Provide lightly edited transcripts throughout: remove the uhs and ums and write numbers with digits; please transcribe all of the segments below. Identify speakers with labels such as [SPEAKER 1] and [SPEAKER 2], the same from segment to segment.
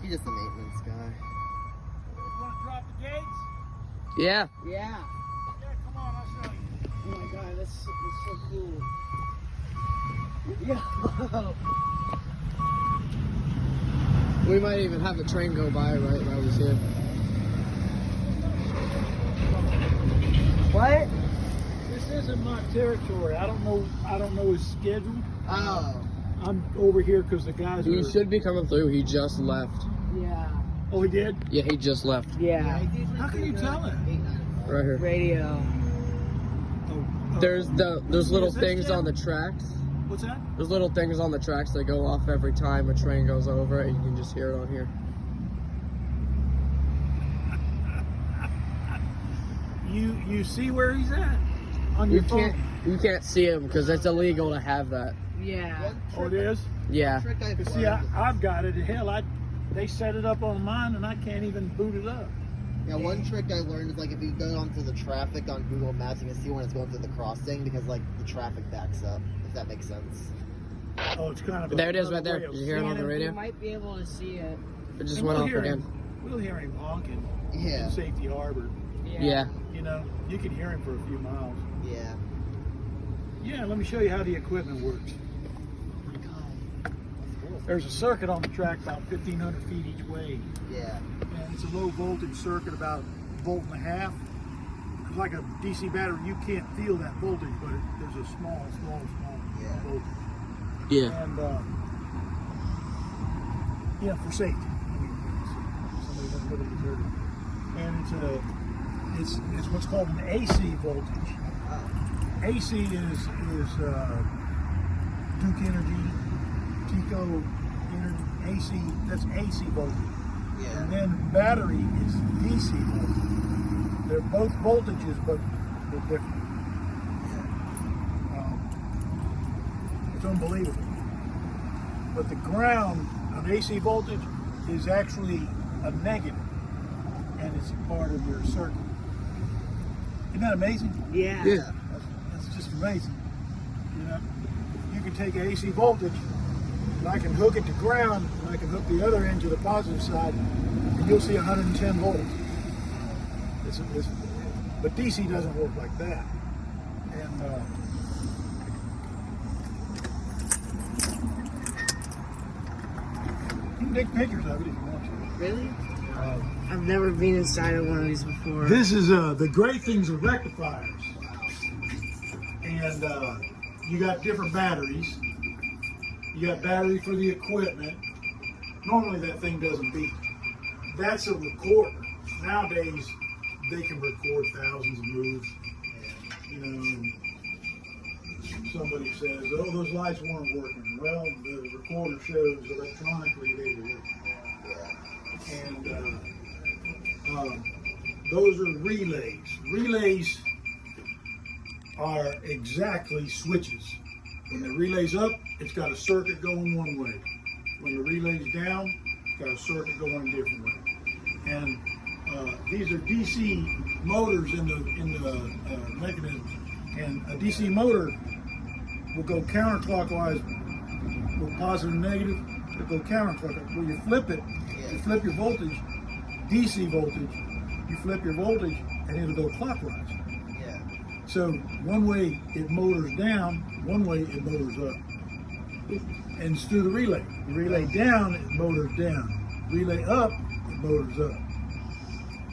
[SPEAKER 1] He's just a maintenance guy.
[SPEAKER 2] You want to drop the gates?
[SPEAKER 3] Yeah.
[SPEAKER 4] Yeah.
[SPEAKER 2] Yeah, come on, I'll show you.
[SPEAKER 4] Oh my god, that's so cool. Yeah.
[SPEAKER 3] We might even have a train go by right while he's here.
[SPEAKER 4] What?
[SPEAKER 2] This isn't my territory. I don't know his schedule.
[SPEAKER 4] Oh.
[SPEAKER 2] I'm over here because the guys
[SPEAKER 3] He
[SPEAKER 2] are...
[SPEAKER 3] should be coming through. He just left.
[SPEAKER 4] Yeah.
[SPEAKER 2] Oh, he did?
[SPEAKER 3] Yeah, he just left.
[SPEAKER 4] Yeah.
[SPEAKER 2] How can you tell it?
[SPEAKER 3] Right here.
[SPEAKER 4] Radio.
[SPEAKER 2] Oh,
[SPEAKER 3] There's little
[SPEAKER 2] Is this
[SPEAKER 3] things
[SPEAKER 2] Jim?
[SPEAKER 3] on the tracks.
[SPEAKER 2] What's that?
[SPEAKER 3] There's little things on the tracks that go off every time a train goes over it. You can just hear it on here.
[SPEAKER 2] You see where he's at? On your phone?
[SPEAKER 3] You can't see him because it's illegal to have that.
[SPEAKER 4] Yeah.
[SPEAKER 2] Oh, it is?
[SPEAKER 3] Yeah.
[SPEAKER 1] Trick I've
[SPEAKER 2] See,
[SPEAKER 1] learned.
[SPEAKER 2] I've got it. Hell, they set it up on mine and I can't even boot it up.
[SPEAKER 1] Yeah, one trick I learned is like if you go onto the traffic on Google Maps, you can see when it's going through the crossing because like the traffic backs up. If that makes sense.
[SPEAKER 2] Oh, it's kind of
[SPEAKER 3] There it is
[SPEAKER 2] another
[SPEAKER 3] right there.
[SPEAKER 2] way of
[SPEAKER 3] You hear it on the
[SPEAKER 2] seeing
[SPEAKER 3] radio?
[SPEAKER 4] You might be able to see it.
[SPEAKER 3] It just
[SPEAKER 2] And
[SPEAKER 3] went
[SPEAKER 2] we'll
[SPEAKER 3] off
[SPEAKER 2] hear
[SPEAKER 3] again.
[SPEAKER 2] him. We'll hear him honking
[SPEAKER 1] Yeah.
[SPEAKER 2] in Safety Harbor.
[SPEAKER 3] Yeah.
[SPEAKER 2] You know, you can hear him for a few miles.
[SPEAKER 1] Yeah.
[SPEAKER 2] Yeah, let me show you how the equipment works. There's a circuit on the track about 1,500 feet each way.
[SPEAKER 1] Yeah.
[SPEAKER 2] And it's a low voltage circuit, about a volt and a half. It's like a DC battery. You can't feel that voltage, but there's a small
[SPEAKER 1] Yeah.
[SPEAKER 2] voltage.
[SPEAKER 3] Yeah.
[SPEAKER 2] And yeah, for safety. Somebody doesn't live in Missouri. And it's what's called an AC voltage. AC is Duke Energy, Tico Energy, AC. That's AC voltage.
[SPEAKER 1] Yeah.
[SPEAKER 2] And then battery is DC voltage. They're both voltages, but they're different. It's unbelievable. But the ground of AC voltage is actually a negative, and it's a part of your circuit. Isn't that amazing?
[SPEAKER 4] Yeah.
[SPEAKER 3] Yeah.
[SPEAKER 2] That's just amazing. You know, you can take AC voltage, and I can hook it to ground, and I can hook the other end to the positive side, and you'll see 110 volts. But DC doesn't work like that. And you can take pictures of it if you want to.
[SPEAKER 4] Really? I've never been inside of one of these before.
[SPEAKER 2] This is the great things of rectifiers. And you got different batteries. You got battery for the equipment. Normally that thing doesn't beep. That's a recorder. Nowadays they can record thousands of moves. You know, and somebody says, oh, those lights weren't working. Well, the recorder shows electronically they were working. And those are relays. Relays are exactly switches. When the relay's up, it's got a circuit going one way. When the relay's down, it's got a circuit going a different way. And these are DC motors in the mechanism. And a DC motor will go counterclockwise, go positive and negative, it'll go counterclockwise. When you flip it, you flip your voltage, DC voltage, you flip your voltage, and it'll go clockwise.
[SPEAKER 1] Yeah.
[SPEAKER 2] So one way it motors down, one way it motors up. And it's through the relay. The relay down, it motors down. Relay up, it motors up.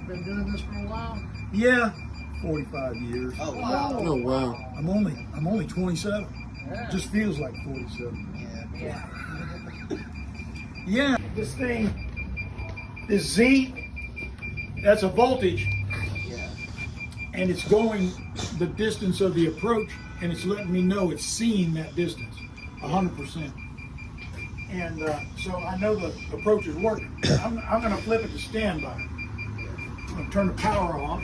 [SPEAKER 4] Been doing this for a while?
[SPEAKER 2] Yeah, 45 years.
[SPEAKER 1] Oh wow.
[SPEAKER 3] Oh wow.
[SPEAKER 2] I'm only 27. Just feels like 47.
[SPEAKER 1] Yeah.
[SPEAKER 2] Yeah, this thing is Z. That's a voltage,
[SPEAKER 1] Yeah.
[SPEAKER 2] and it's going the distance of the approach, and it's letting me know it's seeing that distance, 100%. And so I know the approach is working. I'm going to flip it to standby. I'm going to turn the power off.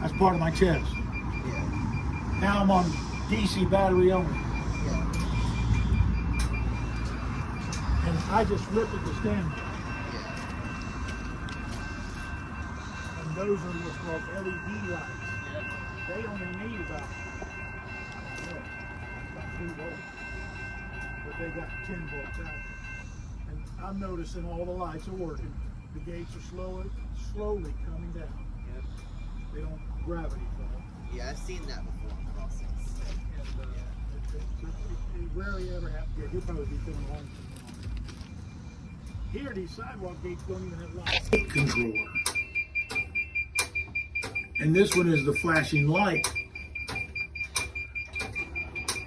[SPEAKER 2] That's part of my test.
[SPEAKER 1] Yeah.
[SPEAKER 2] Now I'm on DC battery only.
[SPEAKER 1] Yeah.
[SPEAKER 2] And I just flip it to standby. And those are what's called LED lights. They only need about 3 volts. But they got 10 volts out there. And I'm noticing all the lights are working. The gates are slowly coming down.
[SPEAKER 1] Yep.
[SPEAKER 2] They don't gravity fall.
[SPEAKER 1] Yeah, I've seen that before on crossings.
[SPEAKER 2] And it rarely ever happens. Yeah, he'll probably be feeling home. Here, these sidewalk gates don't even have lights. Controller. And this one is the flashing light.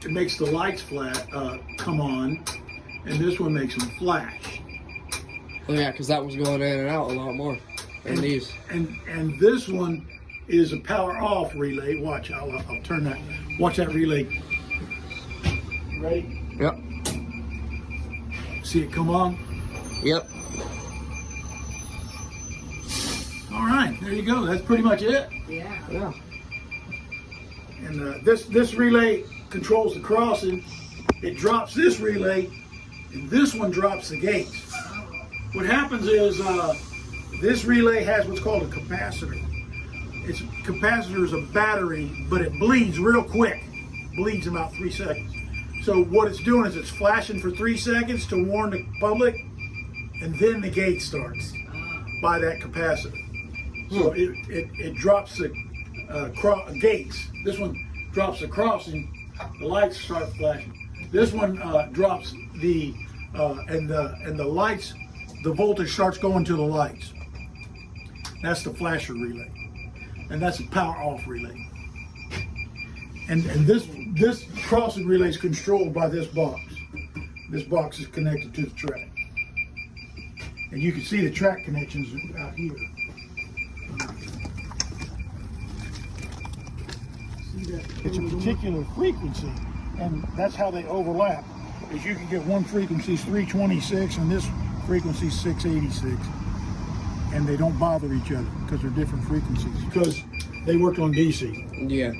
[SPEAKER 2] It makes the lights come on, and this one makes them flash.
[SPEAKER 3] Oh yeah, because that was going in and out a lot more than these.
[SPEAKER 2] And this one is a power off relay. Watch, I'll turn that. Watch that relay. Ready?
[SPEAKER 3] Yep.
[SPEAKER 2] See it come on?
[SPEAKER 3] Yep.
[SPEAKER 2] All right, there you go. That's pretty much it.
[SPEAKER 3] Yeah.
[SPEAKER 2] And this relay controls the crossing. It drops this relay, and this one drops the gates. What happens is this relay has what's called a capacitor. Capacitor is a battery, but it bleeds real quick. Bleeds in about 3 seconds. So what it's doing is it's flashing for 3 seconds to warn the public, and then the gate starts by that capacitor. So it drops the gates. This one drops the crossing. The lights start flashing. This one drops the and the lights. The voltage starts going to the lights. That's the flasher relay, and that's a power off relay. And this crossing relay is controlled by this box. This box is connected to the track, and you can see the track connections out here. See that? It's a particular frequency, and that's how they overlap. Is you can get one frequency is 326, and this frequency is 686, and they don't bother each other because they're different frequencies. Because they worked on DC.
[SPEAKER 3] Yeah.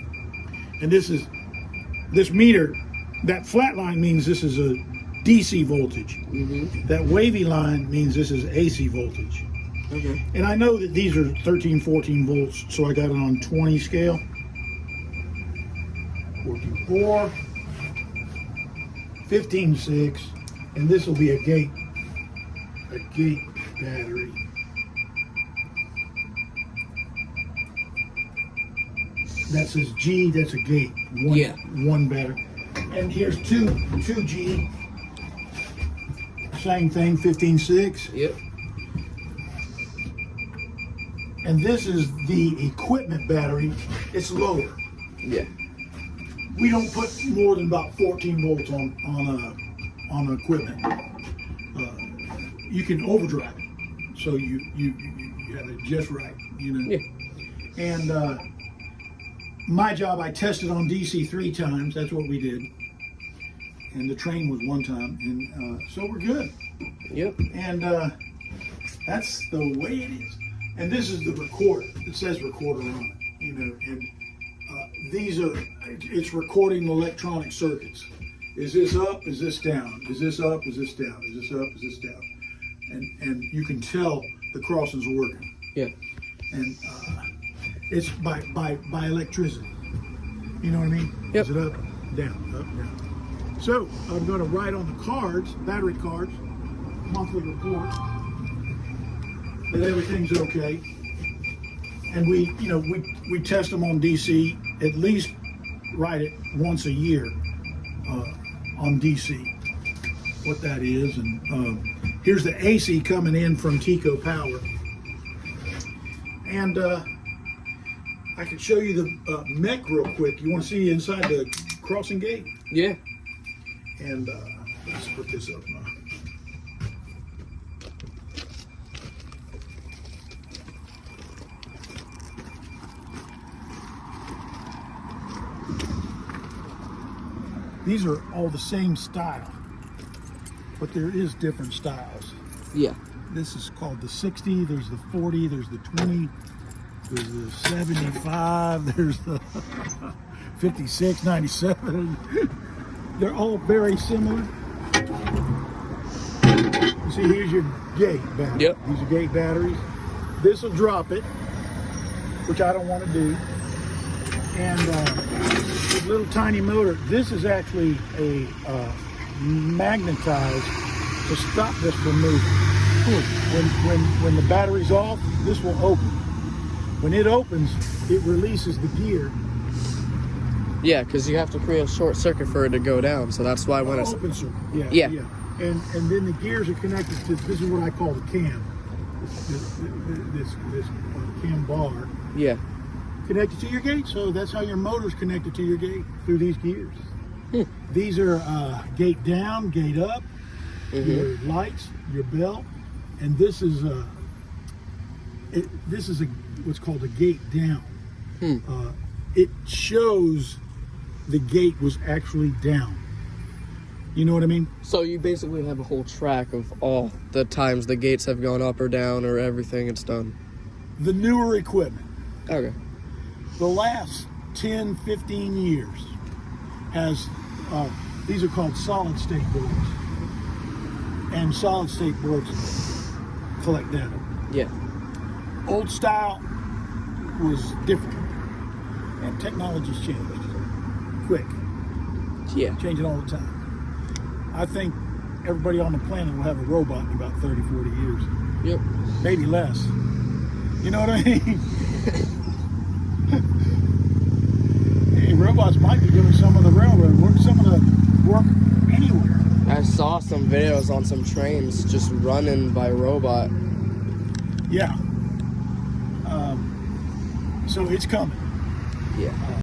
[SPEAKER 2] And this meter, that flat line means this is a DC voltage.
[SPEAKER 3] Mm-hmm.
[SPEAKER 2] That wavy line means this is AC voltage.
[SPEAKER 3] Okay.
[SPEAKER 2] And I know that these are 13, 14 volts, so I got it on 20 scale. 14.4, 15.6, and this will be a gate battery. That says G, that's a gate. One battery. And here's 2G. Same thing, 15.6.
[SPEAKER 3] Yep.
[SPEAKER 2] And this is the equipment battery. It's lower.
[SPEAKER 3] Yeah.
[SPEAKER 2] We don't put more than about 14 volts on equipment. You can overdrive it, so you have it just right, you know.
[SPEAKER 3] Yeah.
[SPEAKER 2] And my job, I tested on DC 3 times. That's what we did. And the train was 1 time, and so we're good.
[SPEAKER 3] Yep.
[SPEAKER 2] And that's the way it is. And this is the recorder. It says recorder on it, you know. And it's recording electronic circuits. Is this up? Is this down? Is this up? Is this down? Is this up? Is this down? And you can tell the crossings are working.
[SPEAKER 3] Yeah.
[SPEAKER 2] And it's by electricity. You know what I mean?
[SPEAKER 3] Yep.
[SPEAKER 2] Is it up, down, up, down? So I'm going to write on the cards, battery cards, monthly report, that everything's okay. And we test them on DC, at least write it once a year on DC, what that is. And here's the AC coming in from Tico Power. And I can show you the mech real quick. You want to see inside the crossing gate?
[SPEAKER 3] Yeah.
[SPEAKER 2] And let's put this up now. These are all the same style, but there is different styles.
[SPEAKER 3] Yeah.
[SPEAKER 2] This is called the 60, there's the 40, there's the 20, there's the 75, there's the 56, 97. They're all very similar. You see, here's your gate battery.
[SPEAKER 3] Yep.
[SPEAKER 2] These are gate batteries. This will drop it, which I don't want to do. And this little tiny motor, this is actually a magnetized to stop this from moving. When the battery's off, this will open. When it opens, it releases the gear.
[SPEAKER 3] Yeah, because you have to create a short circuit for it to go down. So that's why when it's
[SPEAKER 2] Open circuit. Yeah.
[SPEAKER 3] Yeah.
[SPEAKER 2] Yeah. And then the gears are connected to, this is what I call the cam. This cam bar
[SPEAKER 3] yeah.
[SPEAKER 2] connected to your gate. So that's how your motor's connected to your gate, through these gears. These are gate down, gate up, your lights, your bell, and this is what's called a gate down. It shows the gate was actually down. You know what I mean?
[SPEAKER 3] So you basically have a whole track of all the times the gates have gone up or down or everything it's done.
[SPEAKER 2] The newer equipment,
[SPEAKER 3] Okay.
[SPEAKER 2] the last 10, 15 years has, these are called solid state boards. And solid state boards collect data.
[SPEAKER 3] Yeah.
[SPEAKER 2] Old style was different. And technology's changed. Quick.
[SPEAKER 3] Yeah.
[SPEAKER 2] Changing all the time. I think everybody on the planet will have a robot in about 30, 40 years.
[SPEAKER 3] Yep.
[SPEAKER 2] Maybe less. You know what I mean? Hey, robots might be doing some of the railroad work, some of the work anywhere.
[SPEAKER 3] I saw some videos on some trains just running by robot.
[SPEAKER 2] Yeah. So it's coming.
[SPEAKER 3] Yeah.